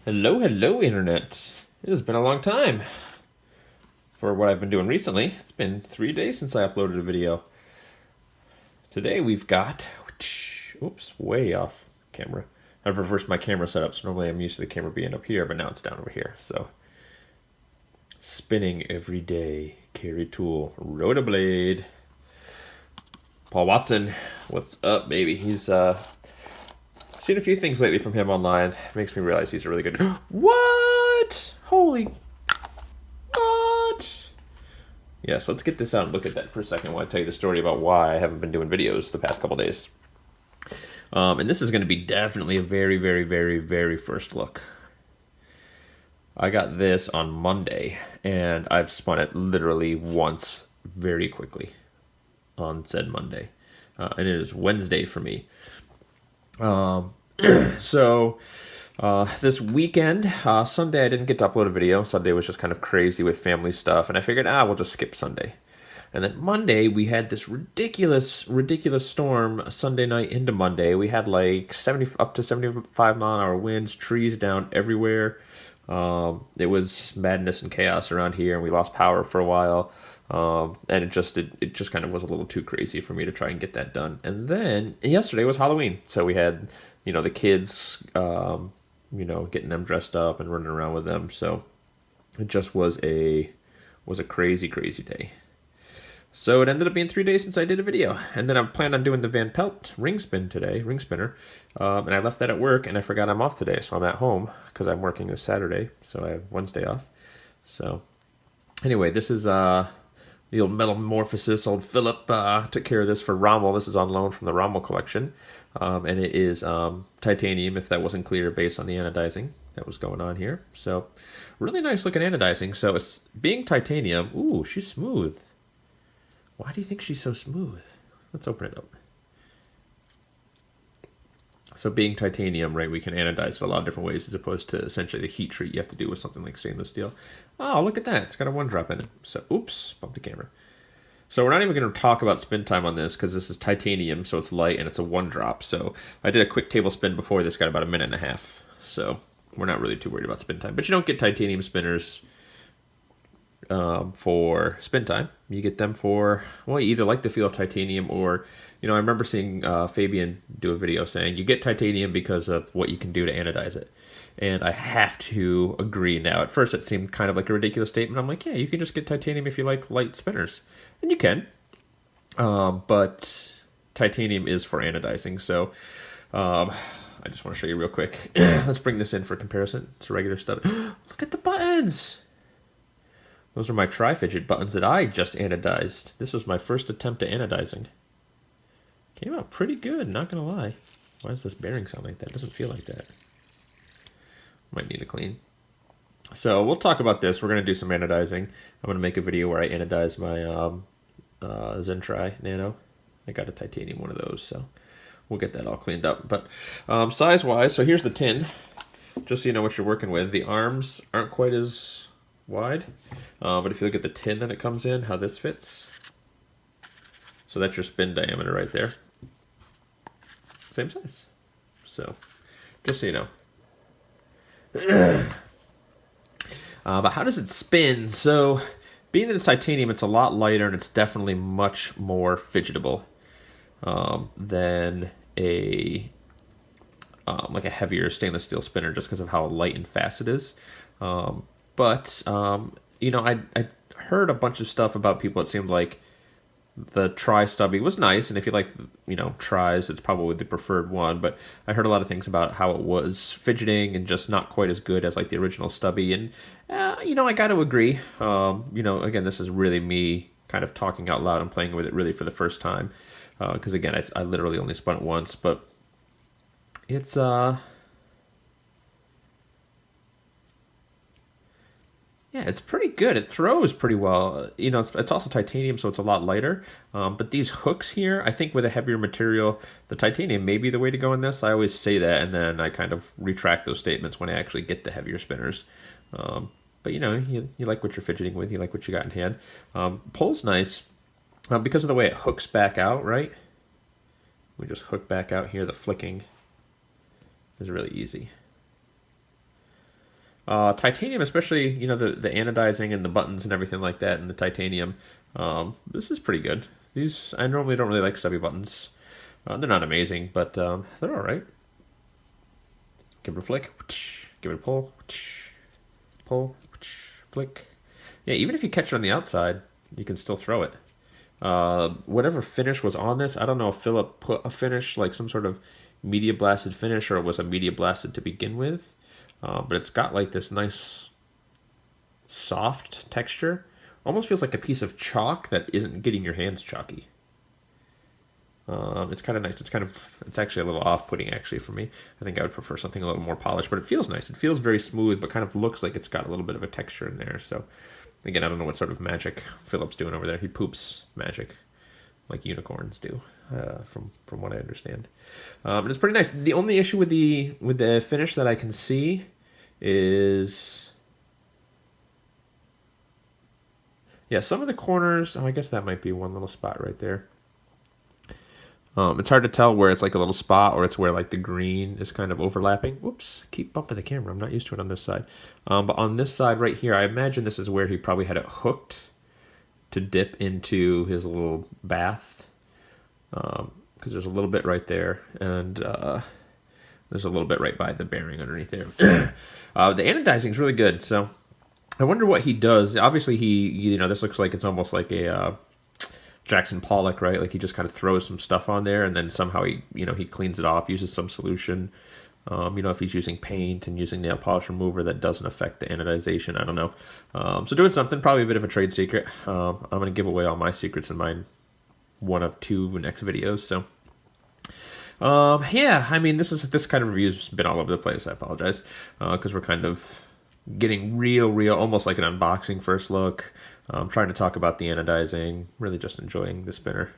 Hello, hello, Internet. It has been a long time for what I've been doing recently. It's been 3 days since I uploaded a video. Today we've got, oops, way off camera. I've reversed my camera setup, so normally I'm used to the camera being up here, but now it's down over here. So, spinning every day, carry tool, rotoblade. Paul Watson, what's up, baby? He's seen a few things lately from him online. Makes me realize he's a really good. What? Holy. What? Yeah, so let's get this out and look at that for a second while I tell you the story about why I haven't been doing videos the past couple days. And this is going to be definitely a very, very, very, very first look. I got this on Monday, and I've spun it literally once very quickly on said Monday. And it is Wednesday for me. So this weekend, Sunday I didn't get to upload a video. Sunday was just kind of crazy with family stuff, and I figured, we'll just skip Sunday. And then Monday we had this ridiculous storm Sunday night into Monday. We had like 70 up to 75-mile-an-hour winds, trees down everywhere. It was madness and chaos around here, and we lost power for a while. And it just kind of was a little too crazy for me to try and get that done. And then yesterday was Halloween, so we had, the kids, getting them dressed up and running around with them. So it just was a crazy, crazy day. So it ended up being 3 days since I did a video. And then I planned on doing the Van Pelt ring spinner. And I left that at work, and I forgot I'm off today. So I'm at home because I'm working this Saturday. So I have Wednesday off. So anyway, this is the old metal Morphosis. Old Philip took care of this for Rommel. This is on loan from the Rommel collection. And it is titanium, if that wasn't clear, based on the anodizing that was going on here. So really nice looking anodizing. So it's being titanium. Ooh, she's smooth. Why do you think she's so smooth? Let's open it up. So being titanium, right, we can anodize it a lot of different ways as opposed to essentially the heat treat you have to do with something like stainless steel. Oh, look at that. It's got a 1-drop in it. So, oops, bumped the camera. So we're not even going to talk about spin time on this because this is titanium, so it's light and it's a 1-drop. So I did a quick table spin before this, got about 1.5 minutes. So we're not really too worried about spin time. But you don't get titanium spinners for spin time. You get them for, well, you either like the feel of titanium or, I remember seeing Fabian do a video saying you get titanium because of what you can do to anodize it. And I have to agree now. At first it seemed kind of like a ridiculous statement. I'm like, yeah, you can just get titanium if you like light spinners. And you can. But titanium is for anodizing. So I just want to show you real quick. Let's bring this in for comparison. It's a regular Stubby. Look at the buttons. Those are my Tri-Fidget buttons that I just anodized. This was my first attempt at anodizing. Came out pretty good, not gonna lie. Why does this bearing sound like that? It doesn't feel like that. Might need a clean. So we'll talk about this. We're gonna do some anodizing. I'm gonna make a video where I anodize my Zen-Tri Nano. I got a titanium one of those, so we'll get that all cleaned up. But size-wise, so here's the tin. Just so you know what you're working with. The arms aren't quite as wide, but if you look at the tin that it comes in, how this fits. So that's your spin diameter right there. Same size. So, just so you know. But how does it spin? So, being that it's titanium, it's a lot lighter and it's definitely much more fidgetable than like a heavier stainless steel spinner, just because of how light and fast it is. But I heard a bunch of stuff about people. It seemed like the Tri Stubby was nice, and if you like, Tris, it's probably the preferred one. But I heard a lot of things about how it was fidgeting and just not quite as good as like the original Stubby. And I got to agree. Again, this is really me kind of talking out loud and playing with it really for the first time, because again, I literally only spun it once, but it's yeah, it's pretty good. It throws pretty well. It's also titanium, so it's a lot lighter. But these hooks here, I think with a heavier material, the titanium may be the way to go in this. I always say that, and then I kind of retract those statements when I actually get the heavier spinners. But you like what you're fidgeting with. You like what you got in hand. Pull's nice because of the way it hooks back out, right? We just hook back out here. The flicking is really easy. Titanium, especially, you know, the anodizing and the buttons and everything like that, and the titanium. This is pretty good. These, I normally don't really like stubby buttons. They're not amazing, but they're all right. Give it a flick. Give it a pull. Pull. Flick. Yeah, even if you catch it on the outside, you can still throw it. Whatever finish was on this, I don't know if Philip put a finish, like some sort of media blasted finish, or it was a media blasted to begin with. But it's got like this nice soft texture. Almost feels like a piece of chalk that isn't getting your hands chalky. It's kind of nice. It's actually a little off-putting actually for me. I think I would prefer something a little more polished, but it feels nice. It feels very smooth, but kind of looks like it's got a little bit of a texture in there. So again, I don't know what sort of magic Philip's doing over there. He poops magic like unicorns do, from what I understand. But it's pretty nice. The only issue with the finish that I can see is, yeah, some of the corners. Oh, I guess that might be one little spot right there. It's hard to tell where it's like a little spot or it's where like the green is kind of overlapping. Whoops, keep bumping the camera. I'm not used to it on this side. But on this side right here, I imagine this is where he probably had it hooked to dip into his little bath. Because there's a little bit right there, and there's a little bit right by the bearing underneath there. The anodizing is really good, so I wonder what he does. Obviously, this looks like it's almost like a Jackson Pollock, right? Like he just kind of throws some stuff on there, and then somehow he cleans it off, uses some solution. If he's using paint and using nail polish remover, that doesn't affect the anodization. I don't know. So doing something, probably a bit of a trade secret. I'm going to give away all my secrets in mine, one of two next videos. So, yeah, I mean, this kind of review's been all over the place. I apologize, because we're kind of getting real, almost like an unboxing first look. Trying to talk about the anodizing, really just enjoying the spinner.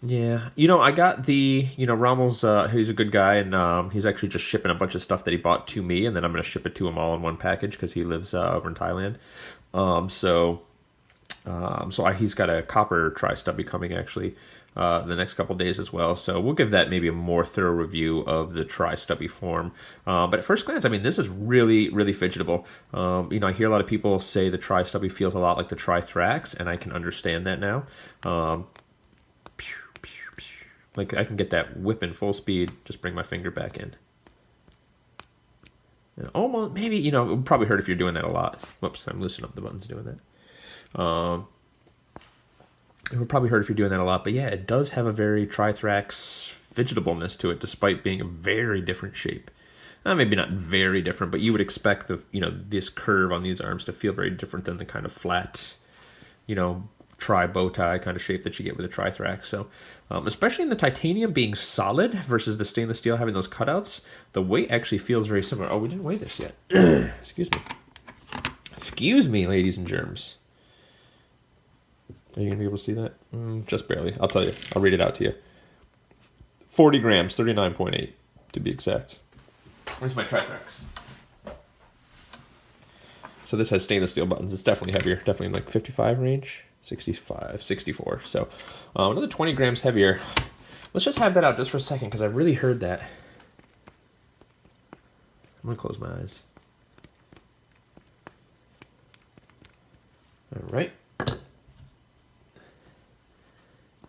Yeah, I got the, Rommel's, he's a good guy, and he's actually just shipping a bunch of stuff that he bought to me, and then I'm going to ship it to him all in one package because he lives over in Thailand. So he's got a copper Tri Stubby coming actually the next couple days as well. So we'll give that maybe a more thorough review of the Tri Stubby form. But at first glance, I mean, this is really fidgetable. I hear a lot of people say the Tri Stubby feels a lot like the Tri Thrax, and I can understand that now. Like I can get that whip in full speed, just bring my finger back in. And almost, maybe, it would probably hurt if you're doing that a lot. Whoops, I'm loosening up the buttons doing that. It would probably hurt if you're doing that a lot, but yeah, it does have a very Tri Thrax fidgetableness to it, despite being a very different shape. Maybe not very different, but you would expect this curve on these arms to feel very different than the kind of flat, tri bow tie kind of shape that you get with a Tri Thrax. So, especially in the titanium being solid versus the stainless steel having those cutouts, the weight actually feels very similar. Oh, we didn't weigh this yet. Excuse me, ladies and germs. Are you going to be able to see that? Just barely. I'll tell you. I'll read it out to you. 40 grams, 39.8 to be exact. Where's my Tri Thrax? So this has stainless steel buttons. It's definitely heavier. Definitely in like 55 range. 65, 64. So another 20 grams heavier. Let's just have that out just for a second because I really heard that. I'm going to close my eyes. All right.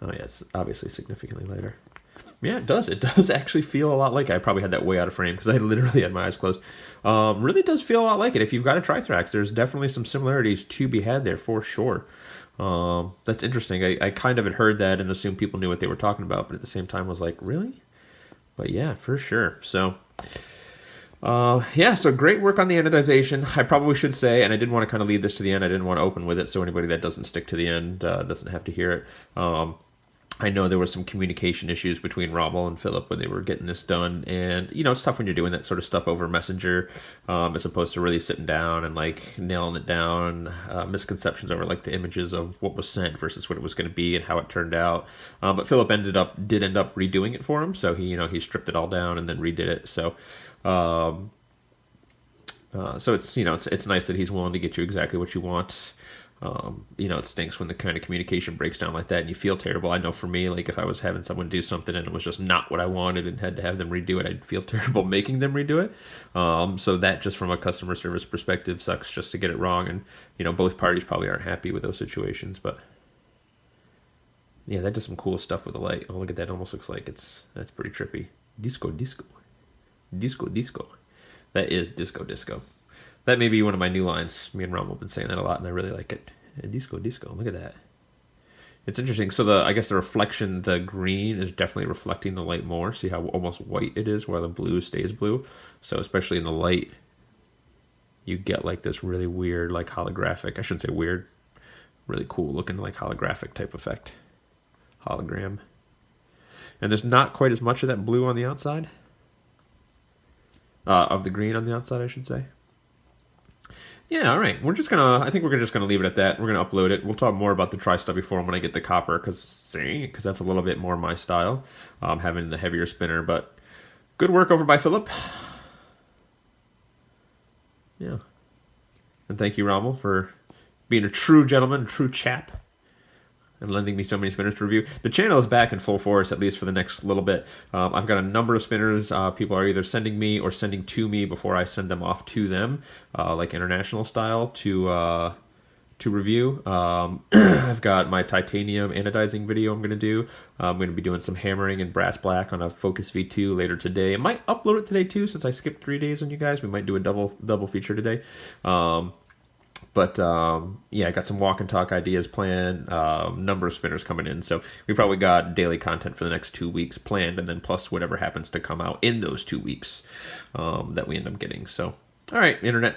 Oh, yeah, it's obviously significantly lighter. Yeah, it does. It does actually feel a lot like it. I probably had that way out of frame because I literally had my eyes closed. Really does feel a lot like it. If you've got a Tri Thrax, there's definitely some similarities to be had there for sure. That's interesting. I kind of had heard that and assumed people knew what they were talking about, but at the same time was like, really? But yeah, for sure. So, yeah, so great work on the anodization. I probably should say, and I didn't want to kind of lead this to the end. I didn't want to open with it, so anybody that doesn't stick to the end doesn't have to hear it. I know there were some communication issues between Rommel and Philip when they were getting this done, and it's tough when you're doing that sort of stuff over Messenger, as opposed to really sitting down and like nailing it down. Misconceptions over like the images of what was sent versus what it was going to be and how it turned out. But Philip did end up redoing it for him, so he stripped it all down and then redid it. So. So it's it's nice that he's willing to get you exactly what you want. You know, it stinks when the kind of communication breaks down like that and you feel terrible. I know for me, like if I was having someone do something and it was just not what I wanted and had to have them redo it, I'd feel terrible making them redo it. So that just from a customer service perspective sucks just to get it wrong. And, you know, both parties probably aren't happy with those situations, but yeah, that does some cool stuff with the light. Oh, look at that. It almost looks like that's pretty trippy. Disco, disco. Disco, disco. That is disco, disco. That may be one of my new lines. Me and Rom have been saying that a lot, and I really like it. Disco, disco. Look at that. It's interesting. So I guess the reflection, the green is definitely reflecting the light more. See how almost white it is, while the blue stays blue. So especially in the light, you get like this really weird, like holographic. I shouldn't say weird. Really cool looking, like holographic type effect. Hologram. And there's not quite as much of that blue on the outside. Of the green on the outside, I should say. Yeah, all right. I think we're just gonna leave it at that. We're gonna upload it. We'll talk more about the Tri Stubby form when I get the copper, because that's a little bit more my style, having the heavier spinner. But good work over by Philip. Yeah, and thank you, Rommel, for being a true gentleman, a true chap, and lending me so many spinners to review. The channel is back in full force, at least for the next little bit. I've got a number of spinners. People are either sending me or sending to me before I send them off to them, like international style, to review. I've got my titanium anodizing video I'm going to do. I'm going to be doing some hammering in brass black on a Focus V2 later today. I might upload it today too, since I skipped 3 days on you guys. We might do a double feature today. Yeah, I got some walk and talk ideas planned, number of spinners coming in. So we probably got daily content for the next 2 weeks planned, and then plus whatever happens to come out in those 2 weeks that we end up getting. So, all right, Internet.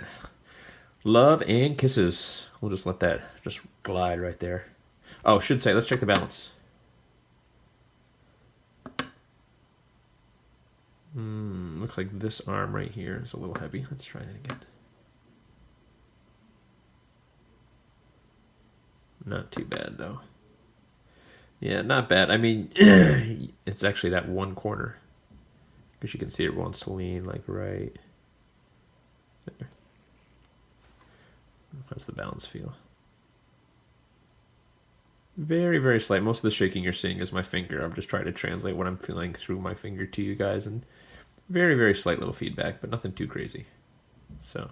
Love and kisses. We'll just let that just glide right there. Oh, should say, let's check the balance. Looks like this arm right here is a little heavy. Let's try that again. Not too bad, though. Yeah, not bad. I mean, it's actually that one corner. Because you can see it wants to lean, like, right there. How's the balance feel? Very, very slight. Most of the shaking you're seeing is my finger. I'm just trying to translate what I'm feeling through my finger to you guys. And very, very slight little feedback, but nothing too crazy. So...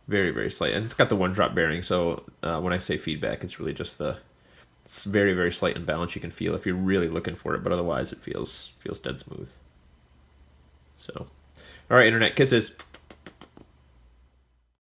very, very slight. And it's got the one drop bearing, so when I say feedback, it's really just it's very, very slight imbalance you can feel if you're really looking for it, but otherwise it feels dead smooth. So, all right, Internet, kisses.